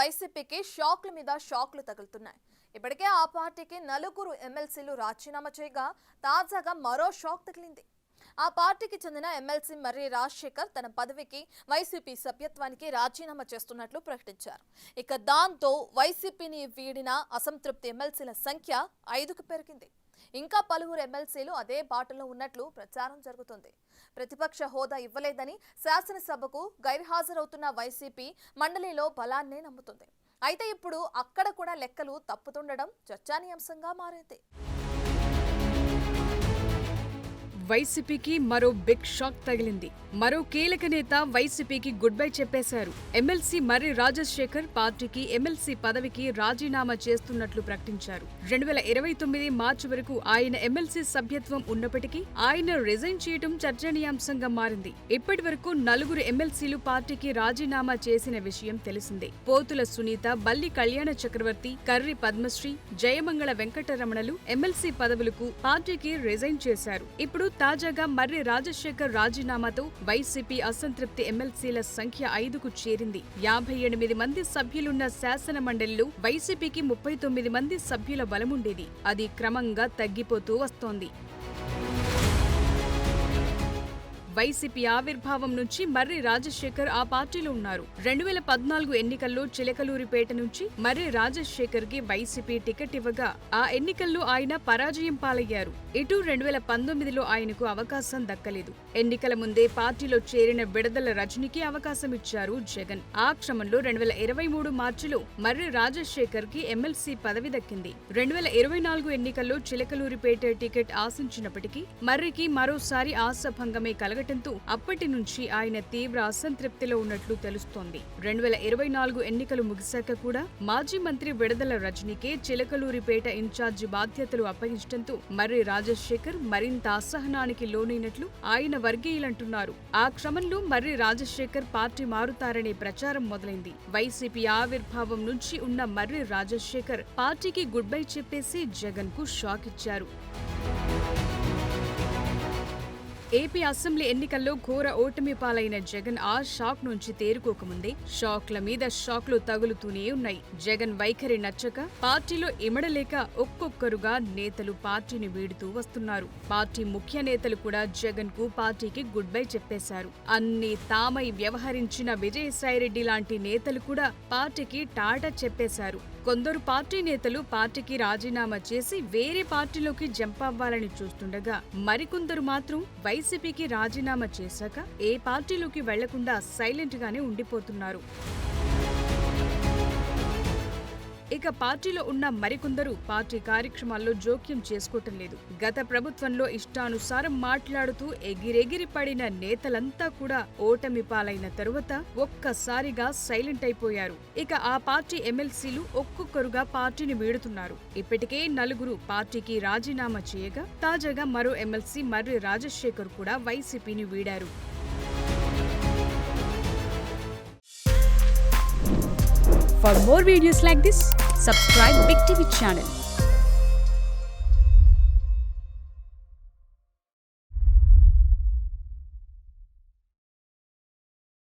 వైసీపీకి షాక్ల మీద షాక్లు తగులుతున్నాయి. ఇప్పటికే ఆ పార్టీకి 4 ఎమ్మెల్సీలు రాజీనామా చేయగా తాజాగా మరో షాక్ తగిలింది. ఆ పార్టీకి చెందిన ఎమ్మెల్సీ మర్రి రాజశేఖర్ తన పదవికి వైసీపీ సభ్యత్వానికి రాజీనామా చేస్తున్నట్లు ప్రకటించారు. ఇక దాంతో వైసీపీని వీడిన అసంతృప్తి ఎమ్మెల్సీల సంఖ్య 5కు పెరిగింది. ఇంకా పలువురు ఎమ్మెల్సీలు అదే బాటలో ఉన్నట్లు ప్రచారం జరుగుతుంది. ప్రతిపక్ష హోదా ఇవ్వలేదని శాసనసభకు గైర్హాజరవుతున్న వైసీపీ మండలిలో బలాన్నే నమ్ముతుంది. అయితే ఇప్పుడు అక్కడ కూడా లెక్కలు తప్పుతుండడం చర్చానీయాంశంగా మారింది. వైసీపీకి మరో బిగ్ షాక్ తగిలింది. మరో కీలక నేత వైసీపీకి గుడ్ బై చెప్పేశారు. ఎమ్మెల్సీ మర్రి రాజశేఖర్ పార్టీకి ఎమ్మెల్సీ పదవికి రాజీనామా చేస్తున్నట్లు ప్రకటించారు. 2029 మార్చి వరకు ఆయన ఎమ్మెల్సీ సభ్యత్వం ఉన్నప్పటికీ ఆయన రిజైన్ చేయడం చర్చనీయాంశంగా మారింది. ఇప్పటి వరకు 4 ఎమ్మెల్సీలు పార్టీకి రాజీనామా చేసిన విషయం తెలిసిందే. పోతుల సునీత, బల్లి కళ్యాణ చక్రవర్తి, కర్రి పద్మశ్రీ, జయమంగళ వెంకటరమణలు ఎమ్మెల్సీ పదవులకు పార్టీకి రిజైన్ చేశారు. ఇప్పుడు తాజాగా మర్రి రాజశేఖర్ రాజీనామాతో వైసీపీ అసంతృప్తి ఎమ్మెల్సీల సంఖ్య 5కు చేరింది. 58 మంది సభ్యులున్న శాసన మండలిలో వైసీపీకి 39 మంది సభ్యుల బలముండేది. అది క్రమంగా తగ్గిపోతూ వస్తోంది. వైసీపీ ఆవిర్భావం నుంచి మర్రి రాజశేఖర్ ఆ పార్టీలో ఉన్నారు. 2014 ఎన్నికల్లో చిలకలూరిపేట నుంచి మర్రి రాజశేఖర్ కి వైసీపీ టికెట్ ఇవ్వగా ఆ ఎన్నికల్లో ఆయన పరాజయం పాలయ్యారు. ఇటు 2019లో ఆయనకు అవకాశం దక్కలేదు. ఎన్నికల ముందే పార్టీలో చేరిన విడదల రజనికి అవకాశం ఇచ్చారు జగన్. ఆ క్రమంలో 2023 మార్చిలో మర్రి రాజశేఖర్ కి ఎమ్మెల్సీ పదవి దక్కింది. 2024 ఎన్నికల్లో చిలకలూరిపేట టికెట్ ఆశించినప్పటికీ మర్రికి మరోసారి ఆశాభంగమే కలగ అప్పటి నుంచి ఆయన తీవ్ర అసంతృప్తిలో ఉన్నట్లు తెలుస్తోంది. 2024 ఎన్నికలు ముగిశాక కూడా మాజీ మంత్రి విడదల రజనీకే చిలకలూరిపేట ఇన్ఛార్జి బాధ్యతలు అప్పగించడంతో మర్రి రాజశేఖర్ మరింత అసహనానికి లోనైనట్లు ఆయన వర్గీయులంటున్నారు. ఆ క్రమంలో మర్రి రాజశేఖర్ పార్టీ మారుతారనే ప్రచారం మొదలైంది. వైసీపీ ఆవిర్భావం నుంచి ఉన్న మర్రి రాజశేఖర్ పార్టీకి గుడ్ బై చెప్పేసి జగన్ కు షాక్ ఇచ్చారు. ఏపీ అసెంబ్లీ ఎన్నికల్లో ఘోర ఓటమి పాలైన జగన్ ఆ షాక్ నుంచి తేరుకోకముందే షాక్ల మీద షాక్లు తగులుతూనే ఉన్నాయి. జగన్ వైఖరి నచ్చక పార్టీలో ఇమడలేక ఒక్కొక్కరుగా నేతలు పార్టీని వీడుతూ వస్తున్నారు. పార్టీ ముఖ్య నేతలు కూడా జగన్ కు పార్టీకి గుడ్ బై చెప్పేశారు. అన్ని తామై వ్యవహరించిన విజయసాయిరెడ్డి లాంటి నేతలు కూడా పార్టీకి టాటా చెప్పేశారు. కొందరు పార్టీ నేతలు పార్టీకి రాజీనామా చేసి వేరే పార్టీలోకి జంప్ అవ్వాలని చూస్తుండగా మరికొందరు మాత్రం వైసీపీకి రాజీనామా చేశాక ఏ పార్టీలోకి వెళ్లకుండా సైలెంట్ గానే ఉండిపోతున్నారు. ఇక పార్టీలో ఉన్న మరికొందరు పార్టీ కార్యక్రమాల్లో జోక్యం చేసుకోవటం లేదు. గత ప్రభుత్వంలో ఇష్టానుసారం మాట్లాడుతూ ఎగిరెగిరి పడిన నేతలంతా కూడా ఓటమి పాలైన తరువాత ఒక్కసారిగా సైలెంట్ అయిపోయారు. ఇక ఆ పార్టీ ఎమ్మెల్సీలు ఒక్కొక్కరుగా పార్టీని వీడుతున్నారు. ఇప్పటికే 4 పార్టీకి రాజీనామా చేయగా తాజాగా మరో ఎమ్మెల్సీ మర్రి రాజశేఖర్ కూడా వైసీపీని వీడారు. For more videos like this, subscribe Big TV channel.